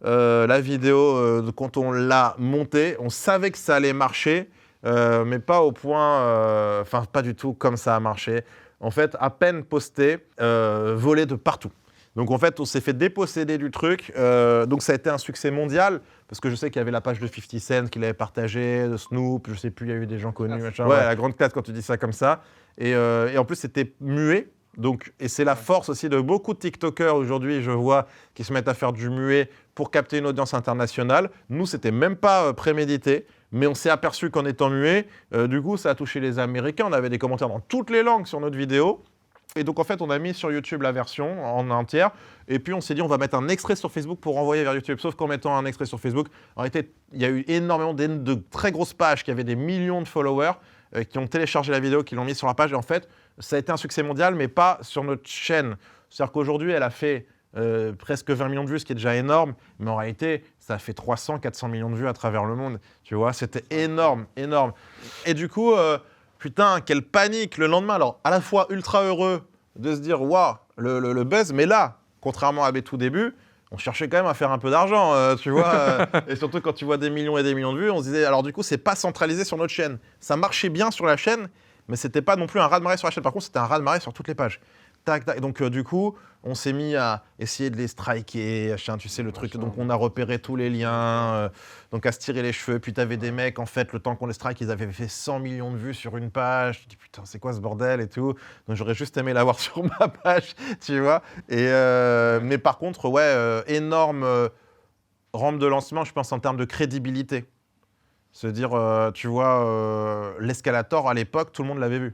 la vidéo, quand on l'a montée, on savait que ça allait marcher, mais pas au point, enfin pas du tout comme ça a marché. En fait, à peine posté, volé de partout. Donc en fait, on s'est fait déposséder du truc. Donc ça a été un succès mondial, parce que je sais qu'il y avait la page de 50 Cent qui l'avait partagé, de Snoop, je sais plus, il y a eu des gens connus. Machin. Ouais, la grande classe quand tu dis ça comme ça. Et en plus, c'était muet. Donc, et c'est la force aussi de beaucoup de TikTokers aujourd'hui, je vois, qui se mettent à faire du muet pour capter une audience internationale. Nous, c'était même pas prémédité, mais on s'est aperçu qu'en étant muet, du coup, ça a touché les Américains. On avait des commentaires dans toutes les langues sur notre vidéo. Et donc, en fait, on a mis sur YouTube la version en entière. Et puis, on s'est dit, on va mettre un extrait sur Facebook pour envoyer vers YouTube. Sauf qu'en mettant un extrait sur Facebook, en réalité, il y a eu énormément de très grosses pages qui avaient des millions de followers qui ont téléchargé la vidéo, qui l'ont mis sur la page. Et en fait, ça a été un succès mondial, mais pas sur notre chaîne. C'est-à-dire qu'aujourd'hui, elle a fait presque 20 millions de vues, ce qui est déjà énorme. Mais en réalité, ça a fait 300, 400 millions de vues à travers le monde. Tu vois, c'était énorme, énorme. Et du coup... putain, quelle panique le lendemain. Alors, à la fois ultra heureux de se dire, waouh, le buzz, mais là, contrairement à mes tout débuts, on cherchait quand même à faire un peu d'argent, tu vois. Et surtout, quand tu vois des millions et des millions de vues, on se disait, alors du coup, c'est pas centralisé sur notre chaîne. Ça marchait bien sur la chaîne, mais c'était pas non plus un raz-de-marée sur la chaîne. Par contre, c'était un raz-de-marée sur toutes les pages. Tac, tac. Donc, du coup, on s'est mis à essayer de les striker, machin, tu sais, le truc. Donc, on a repéré tous les liens, donc à se tirer les cheveux. Puis, t'avais des mecs, en fait, le temps qu'on les strike, ils avaient fait 100 millions de vues sur une page. Tu te dis, putain, c'est quoi ce bordel et tout. Donc, j'aurais juste aimé l'avoir sur ma page, tu vois. Et, mais par contre, ouais, énorme rampe de lancement, je pense, en termes de crédibilité. Se dire, tu vois, l'escalator, à l'époque, tout le monde l'avait vu.